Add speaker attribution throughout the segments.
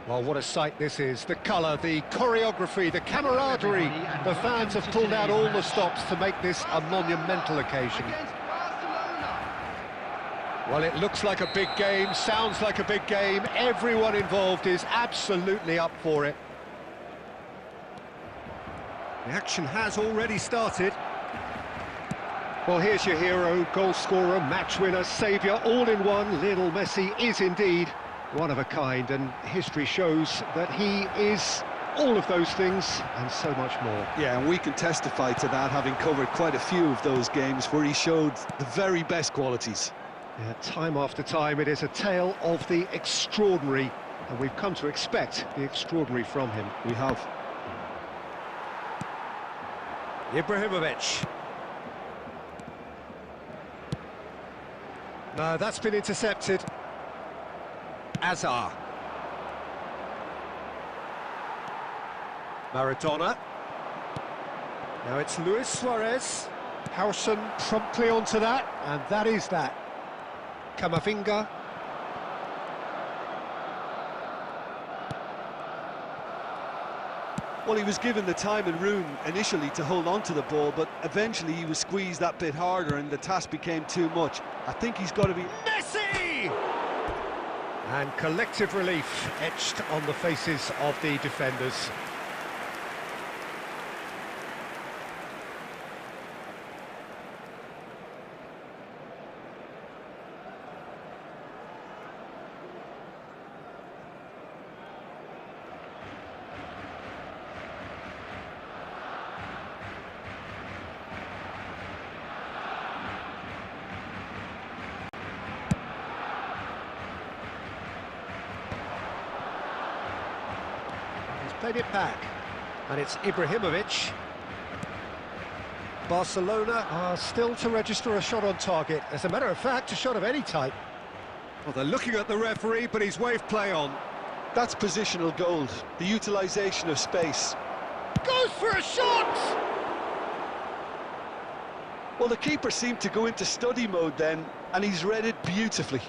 Speaker 1: Well, what a sight this is. The colour, the choreography, the camaraderie. The fans have pulled out all the stops to make this a monumental occasion. Well, it looks like a big game, sounds like a big game. Everyone involved is absolutely up for it. The action has already started. Well, here's your hero, goal scorer, match winner, saviour, all in one. Lionel Messi is indeed one of a kind, and history shows that he is all of those things and so much more.
Speaker 2: Yeah, and we can testify to that, having covered quite a few of those games where he showed the very best qualities.
Speaker 1: Yeah, time after time, it is a tale of the extraordinary, and we've come to expect the extraordinary from him.
Speaker 2: We have.
Speaker 1: Ibrahimovic. No, that's been intercepted. Azar. Maradona. Now it's Luis Suarez. Howson promptly onto that, and that is that. Camavinga.
Speaker 2: Well, he was given the time and room initially to hold on to the ball, but eventually he was squeezed that bit harder and the task became too much. I think he's got to be...
Speaker 1: Messi! And collective relief etched on the faces of the defenders. Played it back, and it's Ibrahimovic. Barcelona are still to register a shot on target. As a matter of fact, a shot of any type. Well, they're looking at the referee, but he's waved play on.
Speaker 2: That's positional gold, the utilisation of space.
Speaker 1: Goes for a shot!
Speaker 2: Well, the keeper seemed to go into study mode then, and he's read it beautifully.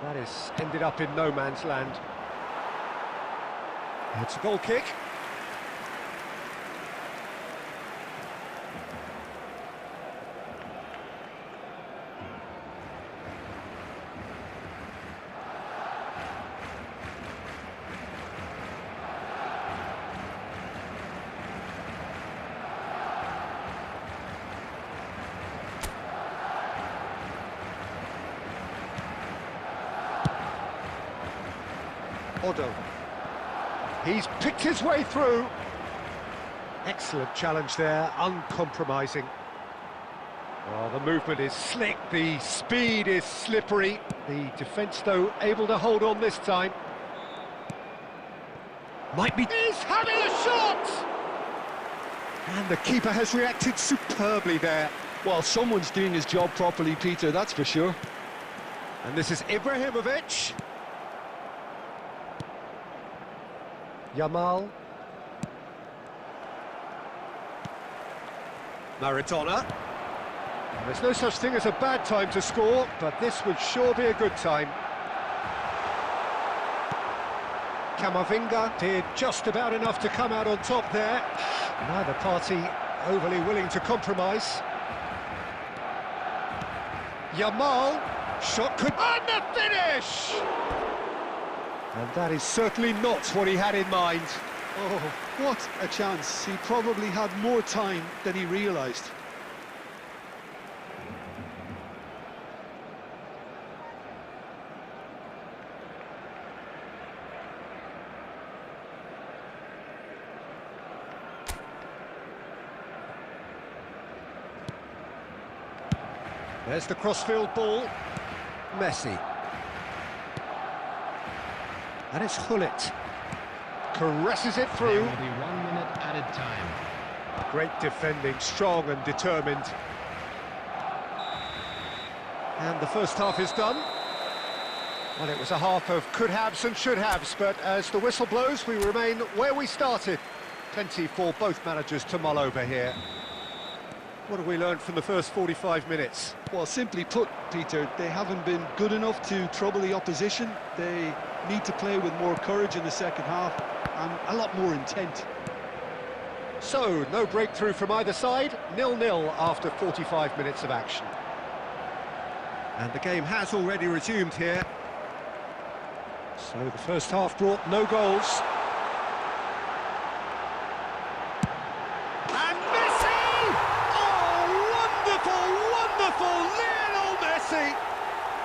Speaker 1: That has ended up in no man's land. It's a goal kick. Odo. He's picked his way through. Excellent challenge there, uncompromising. Well, the movement is slick, the speed is slippery. The defence, though, able to hold on this time. Might be... He's having a shot! And the keeper has reacted superbly there.
Speaker 2: Well, someone's doing his job properly, Peter, that's for sure.
Speaker 1: And this is Ibrahimovic. Yamal. Maradona. There's no such thing as a bad time to score, but this would sure be a good time. Camavinga did just about enough to come out on top there. Neither party overly willing to compromise. Yamal. Shot could... And the finish! And that is certainly not what he had in mind.
Speaker 2: Oh, what a chance. He probably had more time than he realised.
Speaker 1: There's the crossfield ball. Messi. And it's Hullet. Caresses it through.
Speaker 3: There will be 1 minute added time.
Speaker 1: Great defending, strong and determined. And the first half is done. Well, it was a half of could-haves and should-haves, but as the whistle blows, we remain where we started. Plenty for both managers to mull over here. What have we learned from the first 45 minutes?
Speaker 2: Well, simply put, Peter, they haven't been good enough to trouble the opposition. They need to play with more courage in the second half and a lot more intent.
Speaker 1: So, no breakthrough from either side, 0-0 after 45 minutes of action. And the game has already resumed here. So the first half brought no goals. And Messi! Oh, wonderful, wonderful Lionel Messi!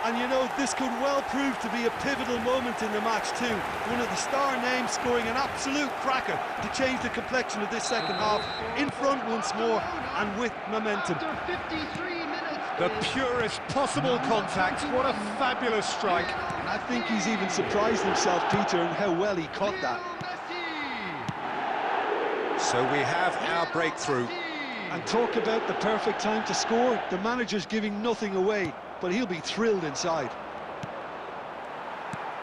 Speaker 2: And you know, this could well prove to be a pivotal moment in the match too. One of the star names scoring an absolute cracker to change the complexion of this second half. In front once more and with momentum.
Speaker 3: After 53 minutes.
Speaker 1: The purest possible contact. What a fabulous strike.
Speaker 2: And I think he's even surprised himself, Peter, in how well he caught that.
Speaker 1: So we have our breakthrough.
Speaker 2: And talk about the perfect time to score. The manager's giving nothing away, but he'll be thrilled inside.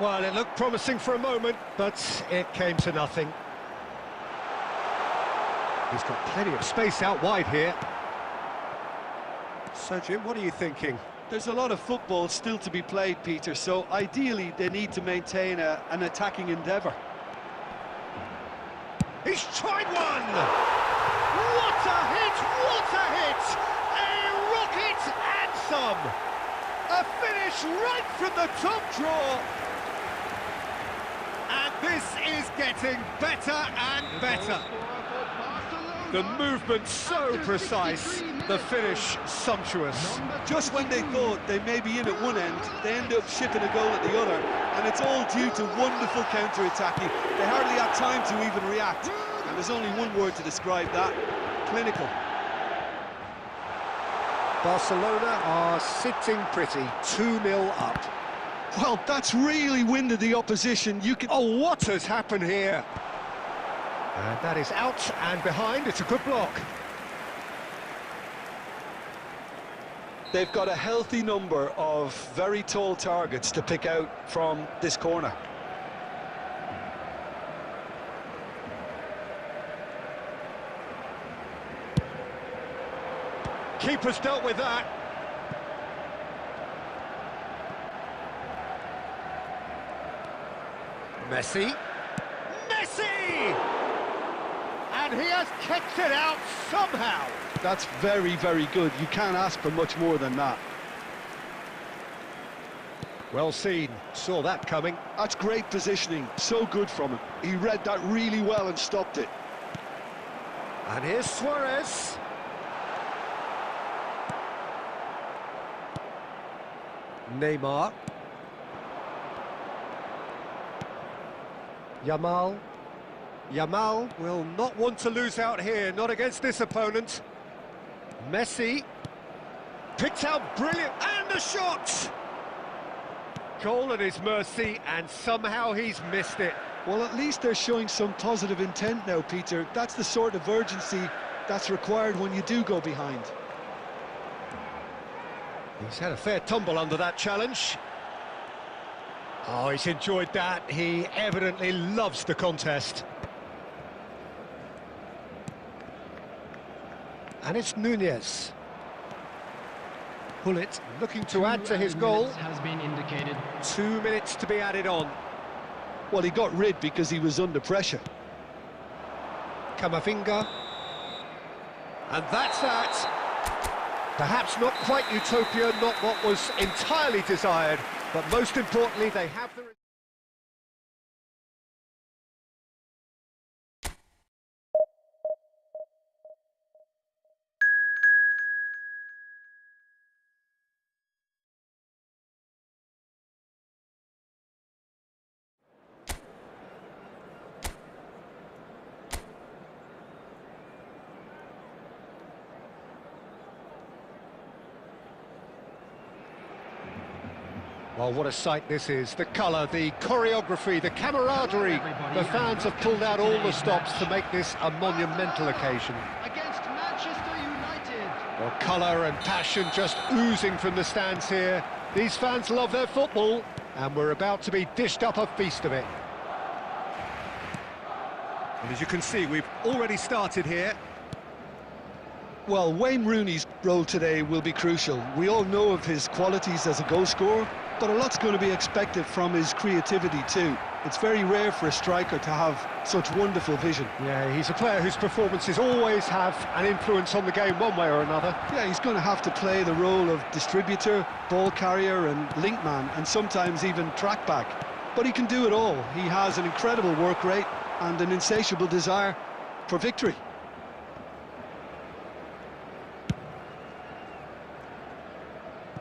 Speaker 1: Well, it looked promising for a moment, but it came to nothing. He's got plenty of space out wide here. So, Jim, what are you thinking?
Speaker 2: There's a lot of football still to be played, Peter, so ideally they need to maintain an attacking endeavour.
Speaker 1: He's tried one! What a hit! What a hit! A rocket and some! A finish right from the top draw! And this is getting better and better. The movement so precise, the finish sumptuous.
Speaker 2: Just when they thought they may be in at one end, they end up shipping a goal at the other, and it's all due to wonderful counter-attacking. They hardly had time to even react, and there's only one word to describe that: clinical.
Speaker 1: Barcelona are sitting pretty, 2-0 up.
Speaker 2: Well, that's really winded the opposition. You can...
Speaker 1: Oh, what has happened here? And that is out and behind. It's a good block.
Speaker 2: They've got a healthy number of very tall targets to pick out from this corner.
Speaker 1: Keeper's dealt with that. Messi. Messi! And he has kicked it out somehow.
Speaker 2: That's very, very good. You can't ask for much more than that.
Speaker 1: Well seen. Saw that coming.
Speaker 2: That's great positioning. So good from him. He read that really well and stopped it.
Speaker 1: And here's Suarez. Neymar. Yamal. Yamal will not want to lose out here, not against this opponent. Messi. Picked out brilliant, and the shot! Goal at his mercy, and somehow he's missed it.
Speaker 2: Well, at least they're showing some positive intent now, Peter. That's the sort of urgency that's required when you do go behind.
Speaker 1: He's had a fair tumble under that challenge. Oh, he's enjoyed that. He evidently loves the contest. And it's Nunez. Pullet looking to add to his goal.
Speaker 3: Has been indicated.
Speaker 1: 2 minutes to be added on.
Speaker 2: Well, he got rid because he was under pressure.
Speaker 1: Camavinga. And that's that. Perhaps not quite utopia, not what was entirely desired, but most importantly, they have the... Well, what a sight this is. The colour, the choreography, the camaraderie. The fans have pulled out all the stops to make this a monumental occasion.
Speaker 3: Against Manchester United.
Speaker 1: Well, colour and passion just oozing from the stands here. These fans love their football, and we're about to be dished up a feast of it. And as you can see, we've already started here.
Speaker 2: Well, Wayne Rooney's role today will be crucial. We all know of his qualities as a goal scorer, but a lot's going to be expected from his creativity too. It's very rare for a striker to have such wonderful vision.
Speaker 1: Yeah, he's a player whose performances always have an influence on the game one way or another.
Speaker 2: Yeah, he's going to have to play the role of distributor, ball carrier and link man, and sometimes even track back. But he can do it all. He has an incredible work rate and an insatiable desire for victory.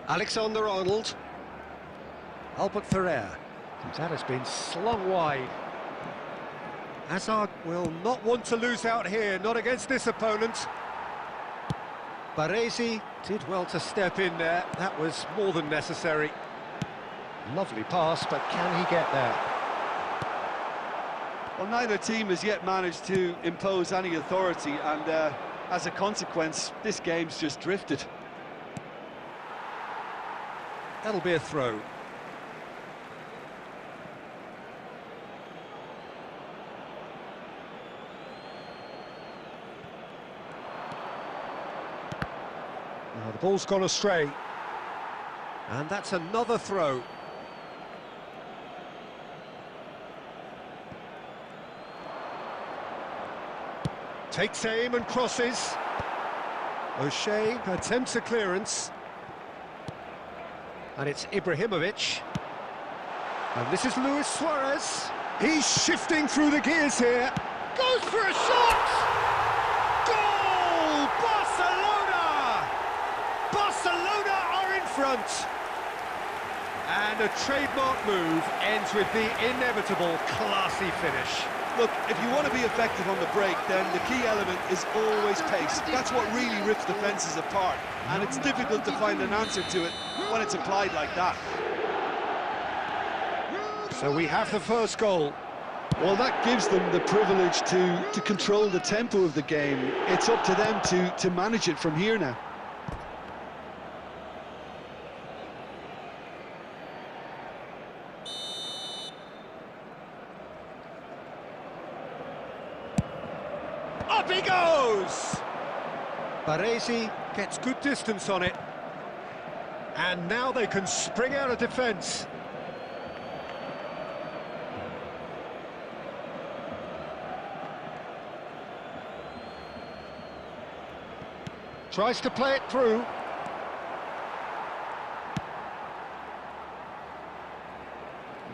Speaker 1: Alexander-Arnold. Albert Ferrer. That has been slung wide. Hazard will not want to lose out here, not against this opponent. Baresi did well to step in there. That was more than necessary. Lovely pass, but can he get there?
Speaker 2: Well, neither team has yet managed to impose any authority, and as a consequence, this game's just drifted.
Speaker 1: That'll be a throw. Now the ball's gone astray. And that's another throw. Takes aim and crosses. O'Shea attempts a clearance. And it's Ibrahimovic. And this is Luis Suarez. He's shifting through the gears here. Goes for a shot! Goal! Barcelona! Barcelona are in front. And a trademark move ends with the inevitable classy finish.
Speaker 2: Look, if you want to be effective on the break, then the key element is always pace. That's what really rips defences apart, and it's difficult to find an answer to it when it's applied like that.
Speaker 1: So we have the first goal.
Speaker 2: Well, that gives them the privilege to control the tempo of the game. It's up to them to manage it from here now.
Speaker 1: Up he goes! Baresi gets good distance on it. And now they can spring out of defence. Tries to play it through.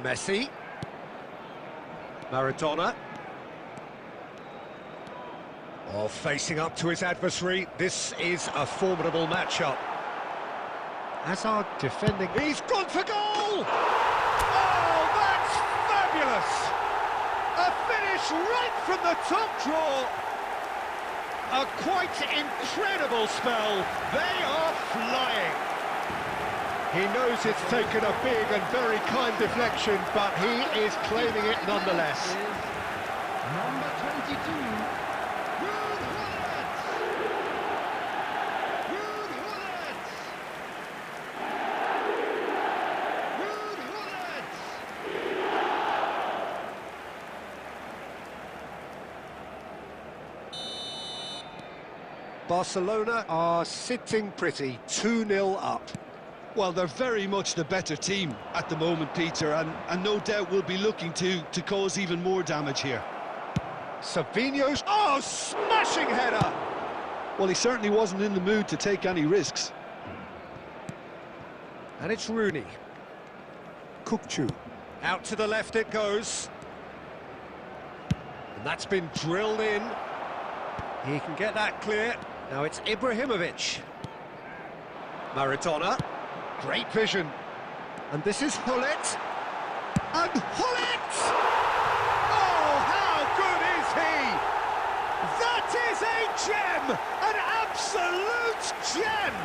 Speaker 1: Messi. Maradona. Oh, facing up to his adversary. This is a formidable matchup. Hazard defending. He's gone for goal! Oh, that's fabulous! A finish right from the top draw. A quite incredible spell. They are flying. He knows it's taken a big and very kind deflection, but he is claiming it nonetheless.
Speaker 3: Number 22.
Speaker 1: Barcelona are sitting pretty, 2-0 up.
Speaker 2: Well, they're very much the better team at the moment, Peter, and no doubt will be looking to cause even more damage here.
Speaker 1: Savinho's... Oh, smashing header!
Speaker 2: Well, he certainly wasn't in the mood to take any risks.
Speaker 1: And it's Rooney. Kukçu. Out to the left it goes. And that's been drilled in. He can get that clear. Now it's Ibrahimovic. Maradona. Great vision. And this is Hullet. And Hullet! Oh, how good is he? That is a gem! An absolute gem!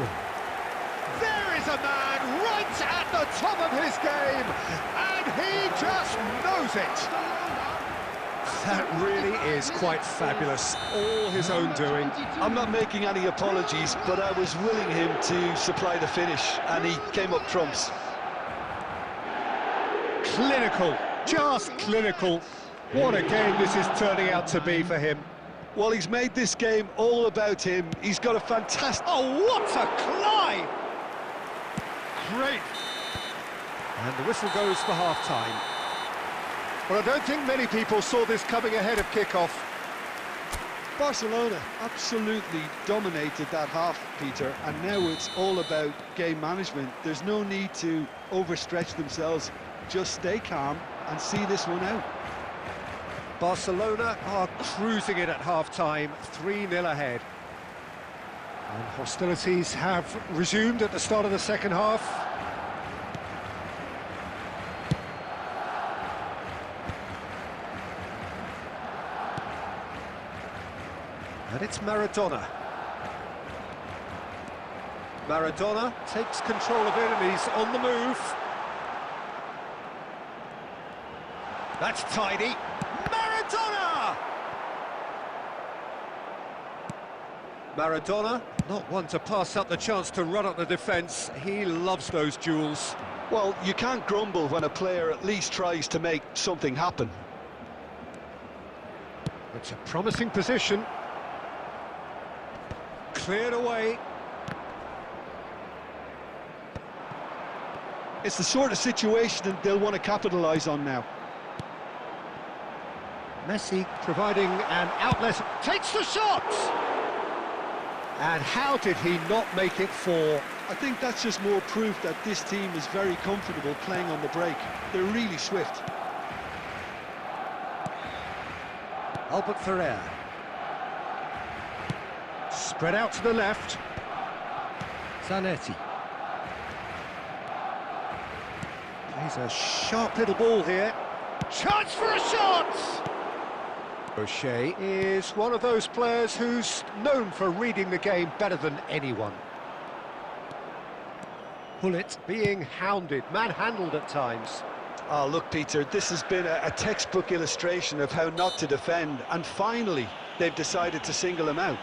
Speaker 1: There is a man right at the top of his game, and he just knows it. That really is quite fabulous, all his own doing.
Speaker 2: I'm not making any apologies, but I was willing him to supply the finish, and he came up trumps.
Speaker 1: Clinical, just clinical. What a game this is turning out to be for him.
Speaker 2: Well, he's made this game all about him. He's got a fantastic...
Speaker 1: Oh, what a climb! Great. And the whistle goes for half-time. Well, I don't think many people saw this coming ahead of kick-off.
Speaker 2: Barcelona absolutely dominated that half, Peter, and now it's all about game management. There's no need to overstretch themselves. Just stay calm and see this one out.
Speaker 1: Barcelona are cruising it at half-time, 3-0 ahead. And hostilities have resumed at the start of the second half. And it's Maradona. Maradona takes control of it and he's on the move. That's tidy. Maradona! Maradona, not one to pass up the chance to run up the defence. He loves those duels.
Speaker 2: Well, you can't grumble when a player at least tries to make something happen.
Speaker 1: It's a promising position. Cleared away.
Speaker 2: It's the sort of situation that they'll want to capitalise on now.
Speaker 1: Messi providing an outlet, takes the shot! And how did he not make it four?
Speaker 2: I think that's just more proof that this team is very comfortable playing on the break. They're really swift.
Speaker 1: Albert Ferrer. Spread out to the left. Zanetti. Plays a sharp little ball here. Chance for a shot! O'Shea is one of those players who's known for reading the game better than anyone. Pullet being hounded, manhandled at times.
Speaker 2: Oh, look, Peter, this has been a textbook illustration of how not to defend, and finally they've decided to single him out.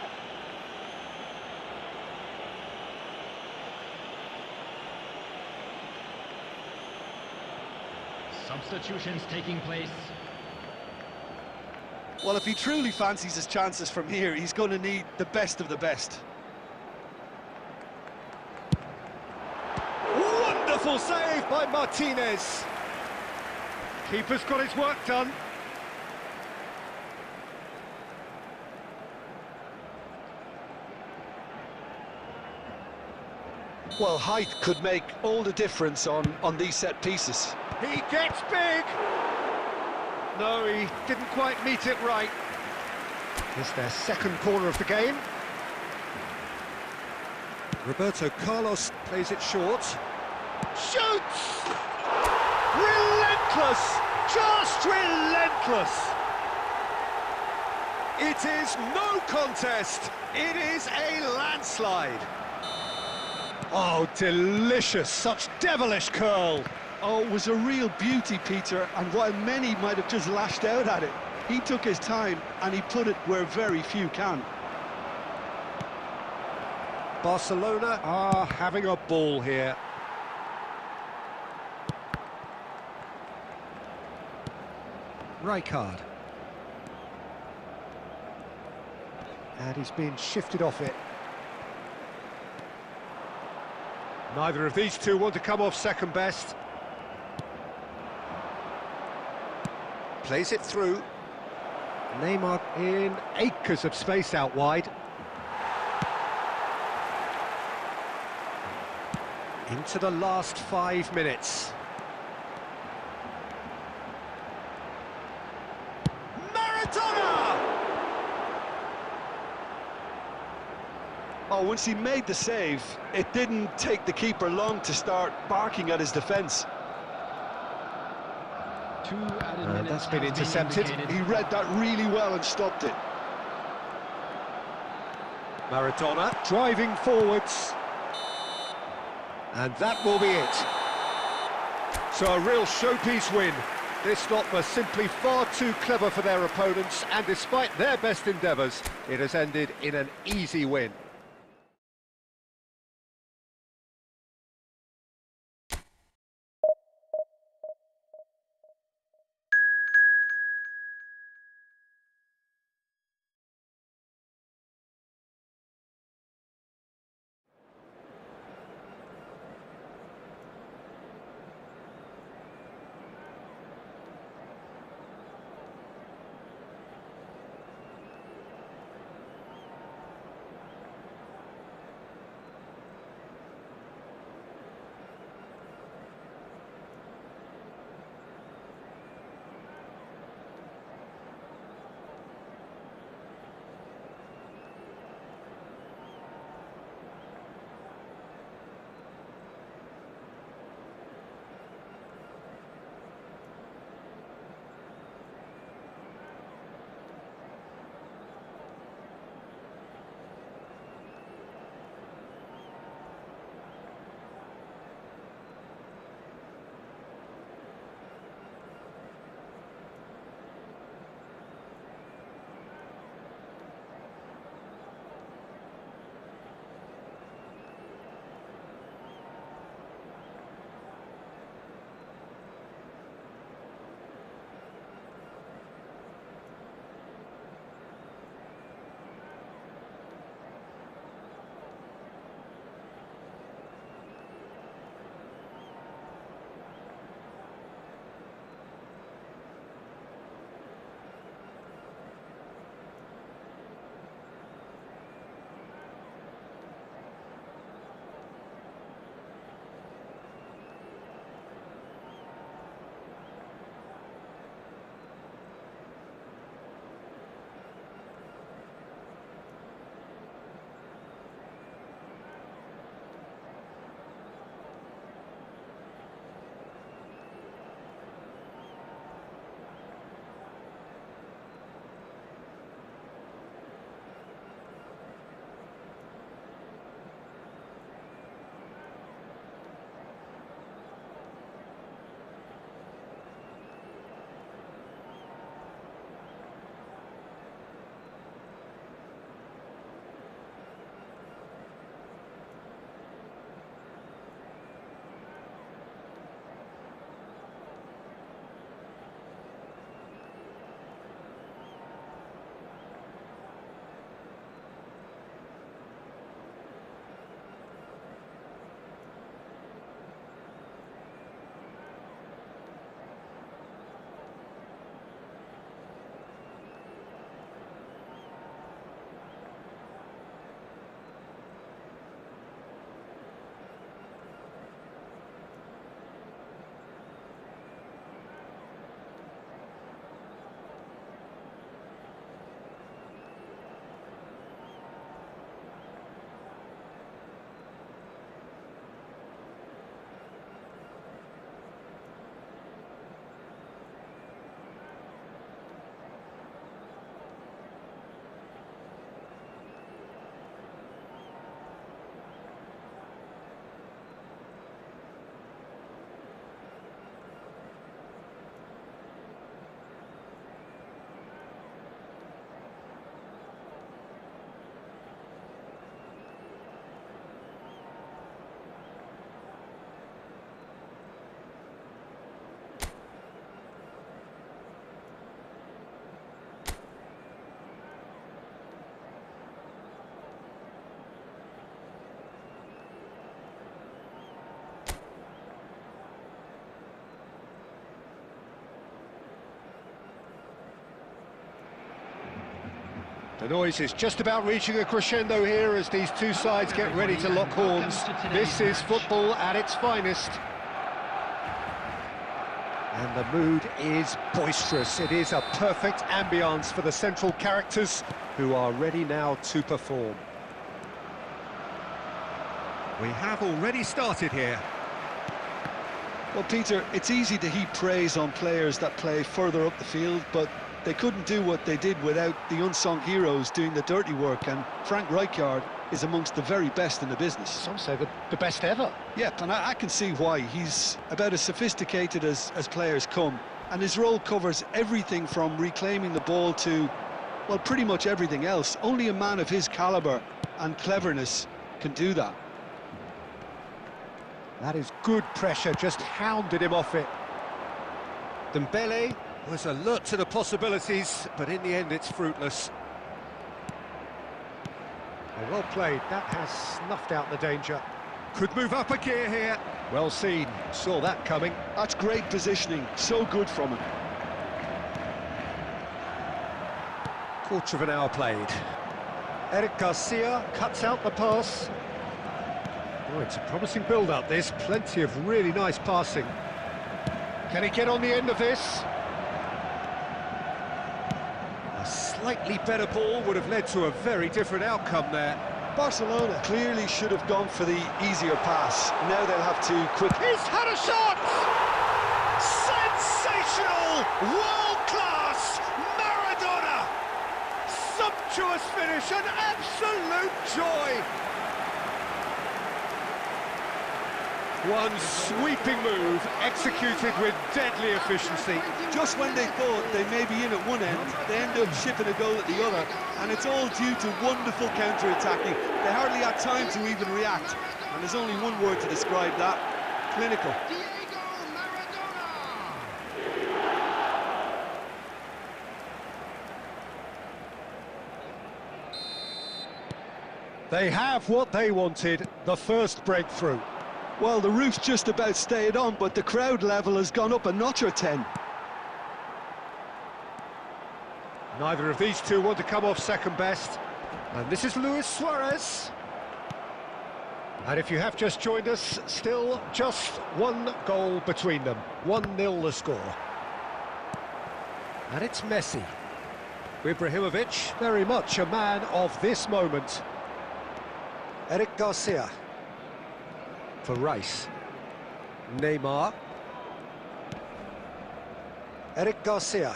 Speaker 3: Substitutions taking place.
Speaker 2: Well, if he truly fancies his chances from here, he's going to need the best of the best.
Speaker 1: Wonderful save by Martinez. Keeper's got his work done.
Speaker 2: Well, height could make all the difference on these set pieces.
Speaker 1: He gets big. No, he didn't quite meet it right. It's their second corner of the game. Roberto Carlos plays it short. Shoots! Relentless! Just relentless! It is no contest. It is a landslide. Oh, delicious. Such devilish curl.
Speaker 2: Oh, it was a real beauty, Peter, and while many might have just lashed out at it, he took his time and he put it where very few can.
Speaker 1: Barcelona are having a ball here. Rijkaard. And he's been shifted off it. Neither of these two want to come off second best. Plays it through. Neymar in acres of space out wide. Into the last 5 minutes. Maradona!
Speaker 2: Oh, once he made the save, it didn't take the keeper long to start barking at his defence.
Speaker 1: That's been intercepted.
Speaker 2: He read that really well and stopped it.
Speaker 1: Maradona driving forwards. And that will be it. So a real showpiece win. This lot were simply far too clever for their opponents, and despite their best endeavours, it has ended in an easy win. The noise is just about reaching a crescendo here as these two sides get ready to lock horns. This is football at its finest. And the mood is boisterous. It is a perfect ambience for the central characters who are ready now to perform. We have already started here.
Speaker 2: Well, Peter, it's easy to heap praise on players that play further up the field, but they couldn't do what they did without the unsung heroes doing the dirty work, and Frank Rijkaard is amongst the very best in the business.
Speaker 1: Some say the best ever.
Speaker 2: Yep, and I can see why. He's about as sophisticated as players come, and his role covers everything from reclaiming the ball to, well, pretty much everything else. Only a man of his calibre and cleverness can do that.
Speaker 1: That is good pressure, just hounded him off it. Dembele was alert to the possibilities, but in the end it's fruitless. Well played, that has snuffed out the danger. Could move up a gear here. Well seen, saw that coming.
Speaker 2: That's great positioning, so good from him.
Speaker 1: Quarter of an hour played. Eric Garcia cuts out the pass. Oh, it's a promising build-up, this. Plenty of really nice passing. Can he get on the end of this? A slightly better ball would have led to a very different outcome there.
Speaker 2: Barcelona clearly should have gone for the easier pass. Now they'll have to quickly...
Speaker 1: He's had a shot! Sensational! World-class! Maradona! Sumptuous finish, an absolute joy! One sweeping move, executed with deadly efficiency.
Speaker 2: Just when they thought they may be in at one end, they end up shipping a goal at the other, and it's all due to wonderful counter-attacking. They hardly had time to even react, and there's only one word to describe that: clinical.
Speaker 1: They have what they wanted, the first breakthrough.
Speaker 2: Well, the roof's just about stayed on, but the crowd level has gone up a notch or 10.
Speaker 1: Neither of these two want to come off second best. And this is Luis Suarez. And if you have just joined us, still just one goal between them. 1-0 the score. And it's Messi. Ibrahimovic, very much a man of this moment. Eric Garcia. For Rice. Neymar. Eric Garcia.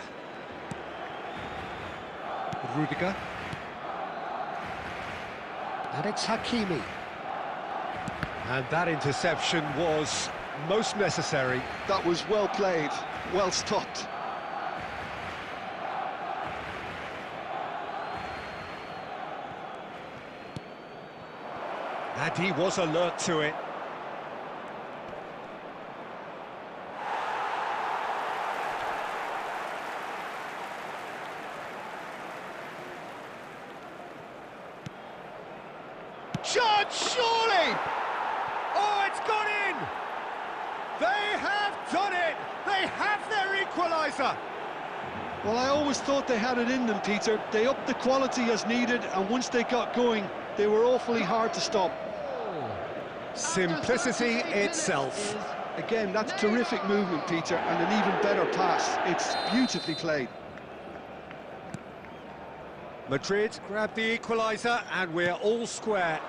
Speaker 1: Rudiger. And it's Hakimi. And that interception was most necessary.
Speaker 2: That was well played, well stopped.
Speaker 1: And he was alert to it. Shot, surely! Oh, it's gone in! They have done it! They have their equaliser!
Speaker 2: Well, I always thought they had it in them, Peter. They upped the quality as needed, and once they got going, they were awfully hard to stop.
Speaker 1: Simplicity itself.
Speaker 2: Again, that's terrific movement, Peter, and an even better pass. It's beautifully played.
Speaker 1: Madrid grab the equaliser, and we're all square.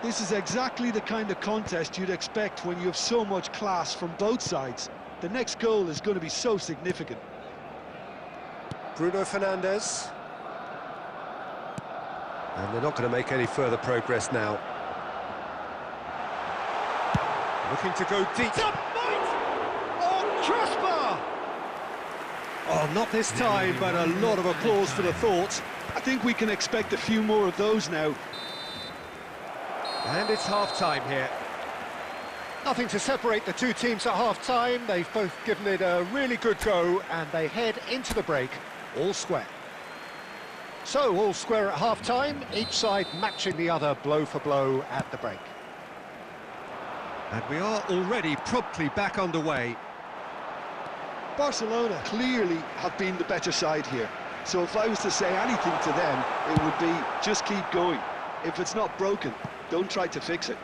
Speaker 2: This is exactly the kind of contest you'd expect when you have so much class from both sides. The next goal is going to be so significant.
Speaker 1: Bruno Fernandes. And they're not going to make any further progress now. Looking to go deep. Oh, crossbar! Oh, not this time, but a lot of applause for the thought.
Speaker 2: I think we can expect a few more of those now.
Speaker 1: And it's half-time here. Nothing to separate the two teams at half-time. They've both given it a really good go, and they head into the break all square. So, all square at half-time, each side matching the other blow for blow at the break. And we are already promptly back underway.
Speaker 2: Barcelona clearly have been the better side here. So if I was to say anything to them, it would be just keep going. If it's not broken, don't try to fix it.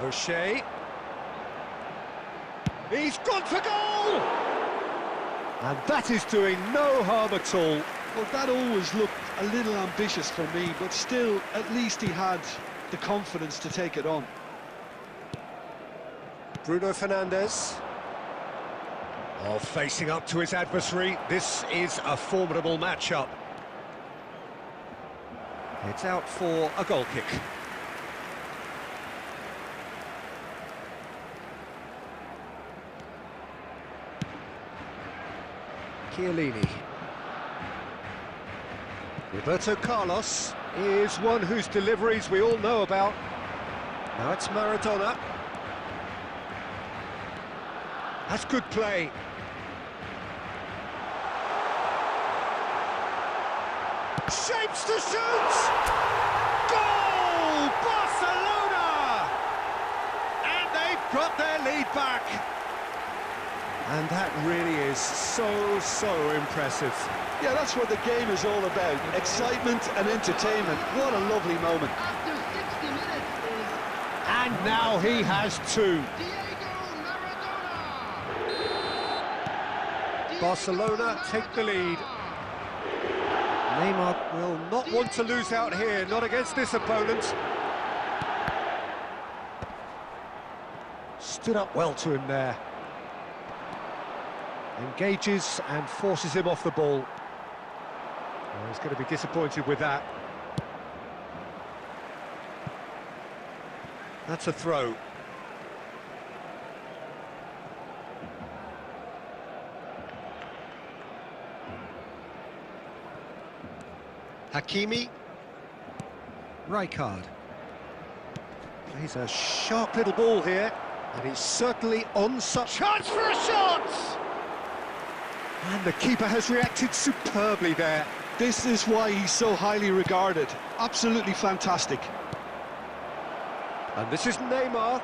Speaker 1: O'Shea. He's gone for goal! And that is doing no harm at all.
Speaker 2: Well, that always looked a little ambitious for me, but still, at least he had the confidence to take it on.
Speaker 1: Bruno Fernandes. Oh, facing up to his adversary. This is a formidable matchup. It's out for a goal kick. Chiellini. Roberto Carlos is one whose deliveries we all know about. Now it's Maradona. That's good play. Shapes to shoot! Goal! Barcelona! And they've got their lead back. And that really is so impressive.
Speaker 2: Yeah, that's what the game is all about. Excitement and entertainment. What a lovely moment.
Speaker 4: After 60 minutes is
Speaker 1: And now he has two.
Speaker 4: Diego Maradona.
Speaker 1: Barcelona take the lead. Neymar will not want to lose out here, not against this opponent. Stood up well to him there. Engages and forces him off the ball. Well, he's going to be disappointed with that. That's a throw. Hakimi. Rijkaard. He's a sharp little ball here, and he's certainly on such... Chance for a shot! And the keeper has reacted superbly there.
Speaker 2: This is why he's so highly regarded. Absolutely fantastic.
Speaker 1: And this is Neymar.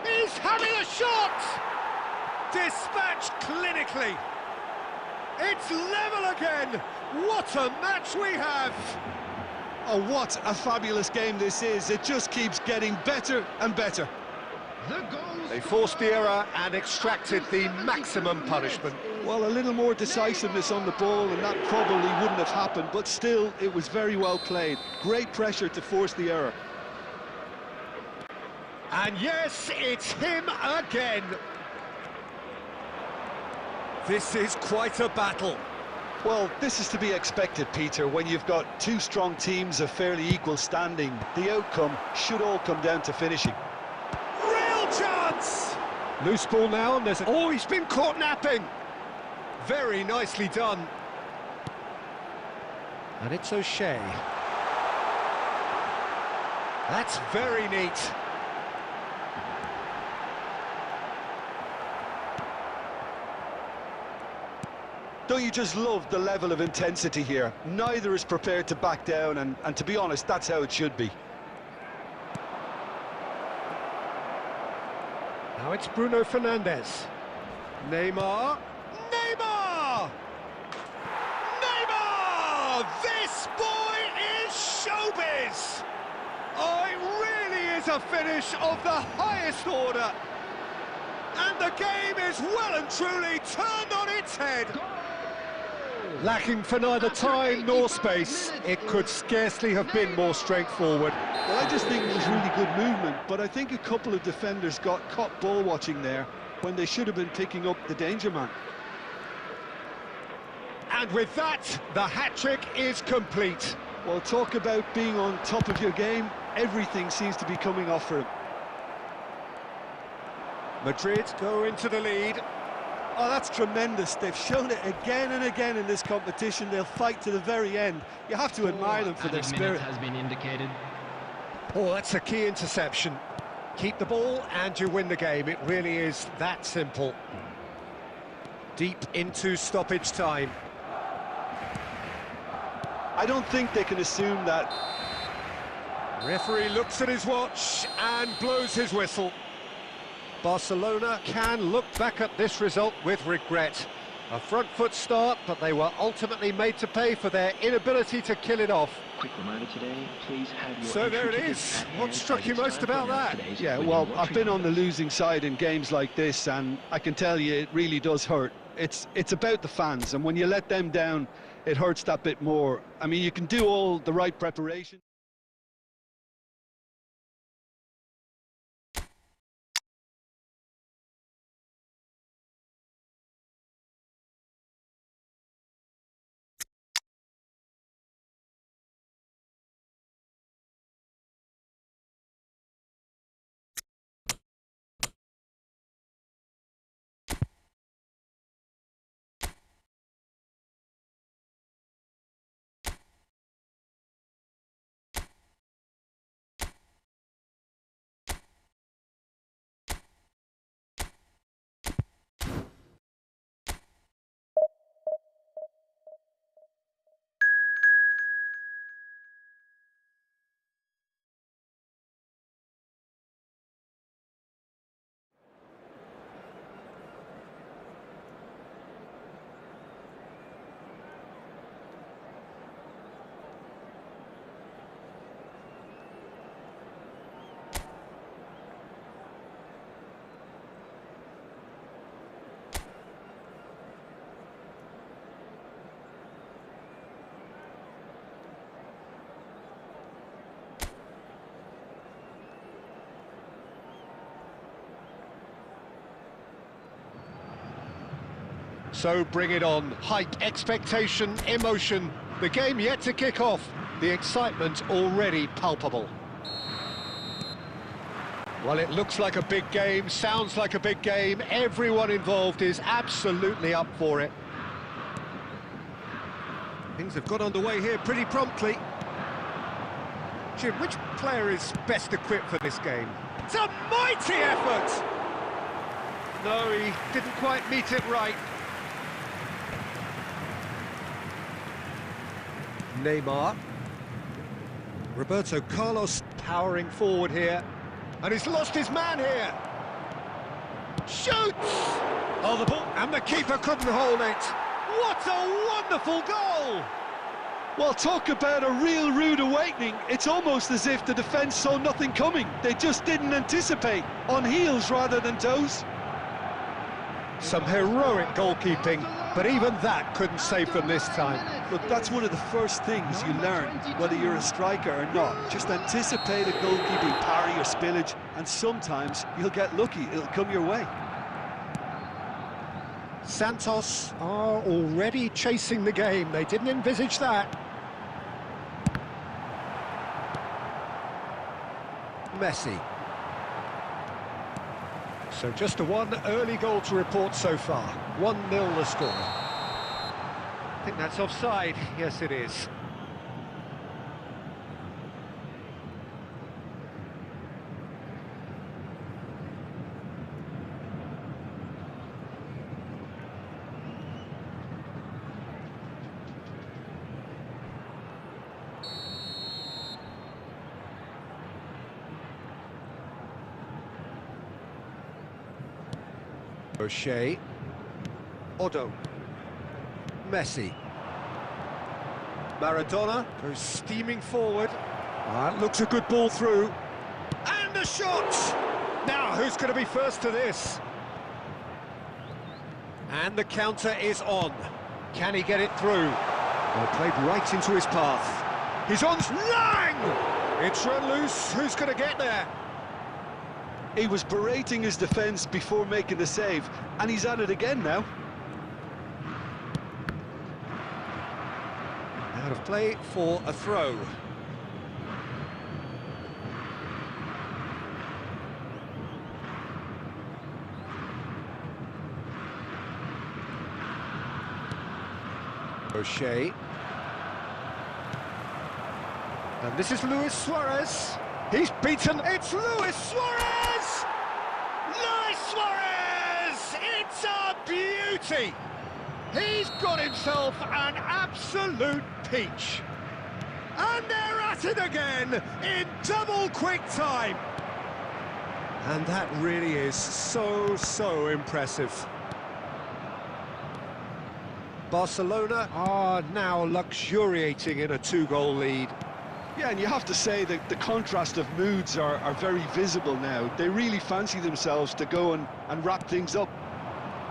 Speaker 1: He's having a shot! Dispatched clinically. It's level again. What a match we have!
Speaker 2: Oh, what a fabulous game this is. It just keeps getting better and better.
Speaker 4: The goals
Speaker 1: They forced the error and extracted the maximum punishment.
Speaker 2: Well, a little more decisiveness on the ball and that probably wouldn't have happened, but still, it was very well played. Great pressure to force the error.
Speaker 1: And yes, it's him again. This is quite a battle.
Speaker 2: Well, this is to be expected, Peter, when you've got two strong teams of fairly equal standing. The outcome should all come down to finishing.
Speaker 1: Real chance! Loose ball now, and there's a... Oh, he's been caught napping! Very nicely done. And it's O'Shea. That's very neat.
Speaker 2: Don't you just love the level of intensity here? Neither is prepared to back down, and to be honest, that's how it should be.
Speaker 1: Now it's Bruno Fernandes. Neymar. Neymar! Neymar! This boy is showbiz! Oh, it really is a finish of the highest order. And the game is well and truly turned on its head. Lacking for neither time nor space, it could scarcely have been more straightforward.
Speaker 2: Well, I just think it was really good movement, but I think a couple of defenders got caught ball watching there when they should have been picking up the danger man.
Speaker 1: And with that, the hat-trick is complete.
Speaker 2: Well, talk about being on top of your game. Everything seems to be coming off for him.
Speaker 1: Madrid go into the lead.
Speaker 2: Oh, that's tremendous. They've shown it again and again in this competition. They'll fight to the very end. You have to admire them for their spirit.
Speaker 3: Has been indicated.
Speaker 1: Oh, that's a key interception. Keep the ball and you win the game. It really is that simple. Deep into stoppage time.
Speaker 2: I don't think they can assume that.
Speaker 1: Referee looks at his watch and blows his whistle. Barcelona can look back at this result with regret. A front foot start, but they were ultimately made to pay for their inability to kill it off.
Speaker 5: Quick reminder today, please have your
Speaker 1: So there it
Speaker 5: entry
Speaker 1: is.
Speaker 5: tickets at
Speaker 1: What
Speaker 5: hand
Speaker 1: struck
Speaker 5: as
Speaker 1: you
Speaker 5: it's
Speaker 1: most
Speaker 5: time to
Speaker 1: about
Speaker 5: announce
Speaker 1: that?
Speaker 5: today's
Speaker 2: Yeah,
Speaker 5: winning
Speaker 2: well,
Speaker 5: lottery
Speaker 2: I've been on the
Speaker 5: numbers.
Speaker 2: losing side in games like this, and I can tell you it really does hurt. It's about the fans, and when you let them down, it hurts that bit more. I mean, you can do all the right preparation.
Speaker 1: So bring it on. Hype, expectation, emotion. The game yet to kick off. The excitement already palpable. Well, it looks like a big game, sounds like a big game. Everyone involved is absolutely up for it. Things have got underway here pretty promptly. Jim, which player is best equipped for this game? It's a mighty effort! No, he didn't quite meet it right. Neymar. Roberto Carlos powering forward here. And he's lost his man here. Shoots! Oh, the ball, and the keeper couldn't hold it. What a wonderful goal!
Speaker 2: Well, talk about a real rude awakening. It's almost as if the defence saw nothing coming. They just didn't anticipate, on heels rather than toes.
Speaker 1: Some heroic goalkeeping, but even that couldn't save them this time.
Speaker 2: Look, that's one of the first things you learn, whether you're a striker or not. Just anticipate a goalkeeping parry or spillage, and sometimes you'll get lucky, it'll come your way.
Speaker 1: Santos are already chasing the game. They didn't envisage that. Messi. So just one early goal to report so far. 1-0 the score. I think that's offside. Yes, it is. O'Shea. Otto. Messi. Maradona goes steaming forward. That looks a good ball through. And a shot! Now, who's going to be first to this? And the counter is on. Can he get it through? Well, played right into his path. He's on Lang! It's run loose. Who's going to get there?
Speaker 2: He was berating his defence before making the save, and he's at it again now.
Speaker 1: Out of play for a throw. O'Shea. And this is Luis Suarez. He's beaten. It's Luis Suarez! Luis Suarez! It's a beauty! He's got himself an absolute peach. And they're at at it again in double quick time. And that really is so impressive. Barcelona are now luxuriating in a 2-goal lead.
Speaker 2: Yeah, and you have to say that the contrast of moods are very visible now. They really fancy themselves to go and wrap things up.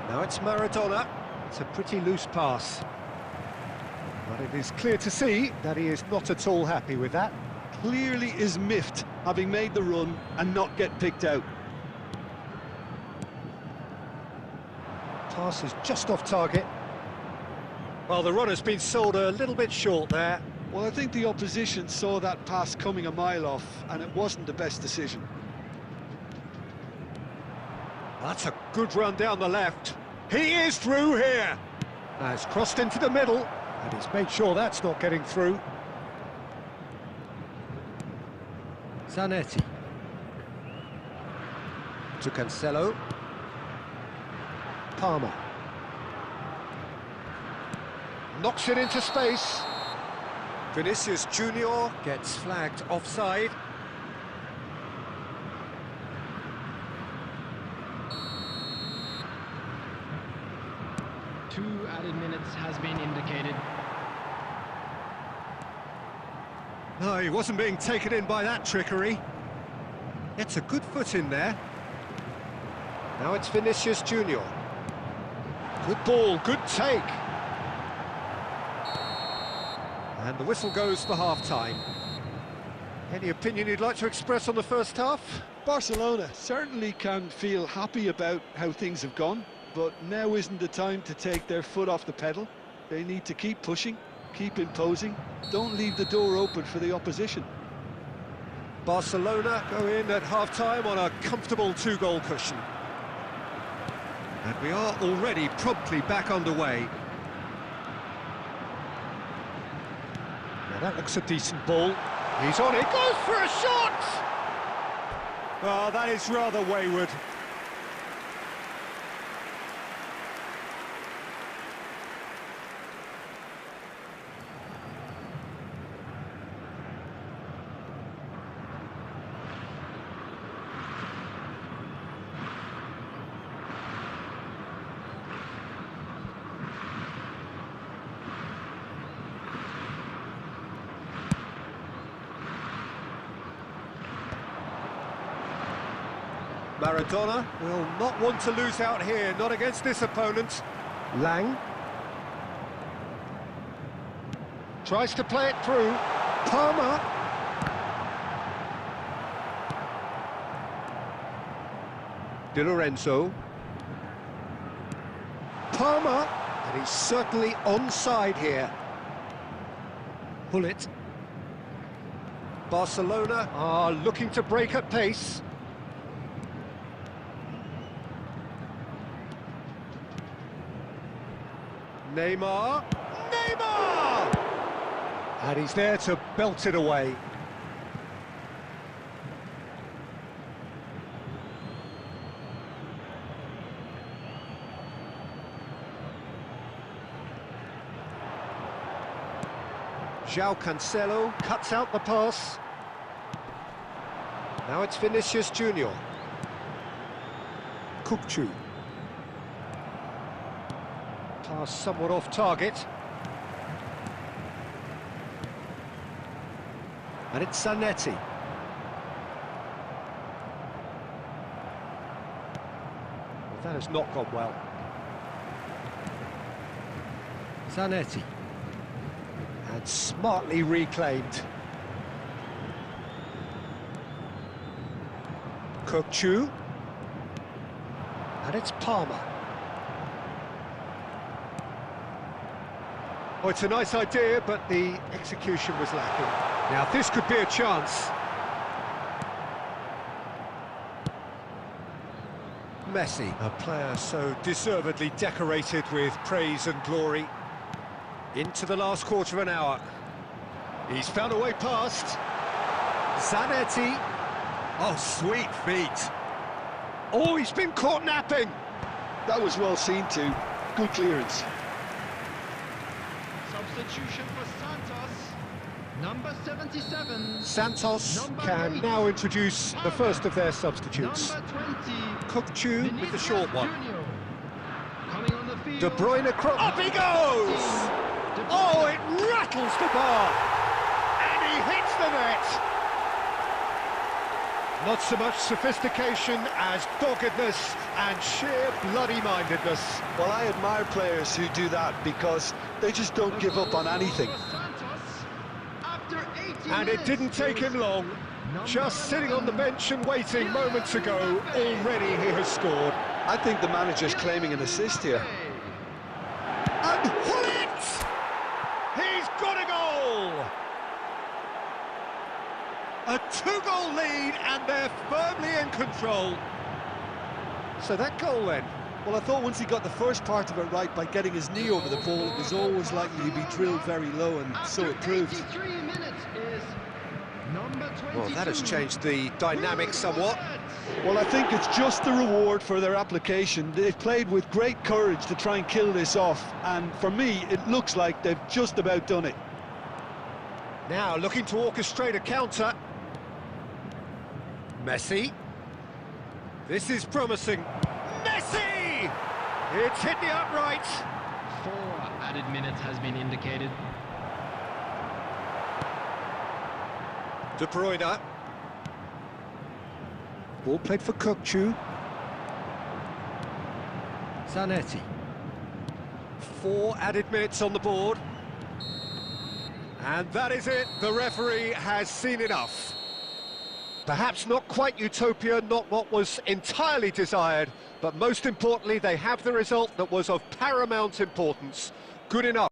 Speaker 1: Now it's Maradona. It's a pretty loose pass. But it is clear to see that he is not at all happy with that.
Speaker 2: Clearly is miffed, having made the run and not get picked out.
Speaker 1: Pass is just off target. Well, the run has been sold a little bit short there.
Speaker 2: Well, I think the opposition saw that pass coming a mile off, and it wasn't the best decision.
Speaker 1: That's a good run down the left. He is through here. Has crossed into the middle, and he's made sure that's not getting through. Zanetti. To Cancelo. Palmer. Knocks it into space. Vinicius Junior gets flagged offside.
Speaker 3: Two added minutes has been indicated.
Speaker 1: No, he wasn't being taken in by that trickery. It's a good foot in there. Now it's Vinicius Junior. Good ball, good take. And the whistle goes for half-time. Any opinion you'd like to express on the first half?
Speaker 2: Barcelona certainly can feel happy about how things have gone, but now isn't the time to take their foot off the pedal. They need to keep pushing, keep imposing, don't leave the door open for the opposition.
Speaker 1: Barcelona go in at half-time on a comfortable 2-goal cushion. And we are already promptly back underway. Now that looks a decent ball. He's on it, goes for a shot! Well, that is rather wayward. Maradona will not want to lose out here, not against this opponent. Lang. Tries to play it through. Palmer. Di Lorenzo. Palmer. And he's certainly onside here. Bullet. Barcelona are looking to break at pace. Neymar! Neymar! And he's there to belt it away. João Cancelo cuts out the pass. Now it's Vinicius Junior. Kukçu. Pass somewhat off target. And it's Zanetti. Well, that has not gone well. Zanetti. And smartly reclaimed. Kukçu. And it's Palmer. Oh, it's a nice idea, but the execution was lacking. Now, this could be a chance. Messi, a player so deservedly decorated with praise and glory. Into the last quarter of an hour. He's found a way past. Zanetti. Oh, sweet feet. Oh, he's been caught napping.
Speaker 2: That was well seen too. Good clearance.
Speaker 3: Substitution for Santos.
Speaker 4: Number 77.
Speaker 1: Santos
Speaker 4: Number
Speaker 1: can
Speaker 4: 8.
Speaker 1: now introduce the first of their substitutes.
Speaker 4: Number 20.
Speaker 1: Kukçu with the short one.
Speaker 4: Junior. Coming on the field.
Speaker 1: De Bruyne cross. Up he goes! Oh, it rattles the bar! And he hits the net! Not so much sophistication as doggedness and sheer bloody-mindedness.
Speaker 2: Well, I admire players who do that because they just don't give up on anything.
Speaker 1: And it didn't take him long. Just sitting on the bench and waiting moments ago, already he has scored.
Speaker 2: I think the manager's claiming an assist here.
Speaker 1: And Hullet! He's got a goal! A two-goal lead, and they're firmly in control. So that goal then.
Speaker 2: Well, I thought once he got the first part of it right by getting his knee over the ball, it was always likely to be drilled very low, and so it proved.
Speaker 4: 83 minutes is number 22.
Speaker 1: Well, that has changed the dynamic somewhat.
Speaker 2: Well, I think it's just the reward for their application. They've played with great courage to try and kill this off, and for me, it looks like they've just about done it.
Speaker 1: Now looking to orchestrate a counter. Messi. This is promising. Messi! It's hit the upright.
Speaker 3: 4 added minutes has been indicated.
Speaker 1: De Bruyne. Ball played for Kukçu. Zanetti. 4 added minutes on the board. And that is it. The referee has seen enough. Perhaps not quite utopia, not what was entirely desired, but most importantly, they have the result that was of paramount importance. Good enough.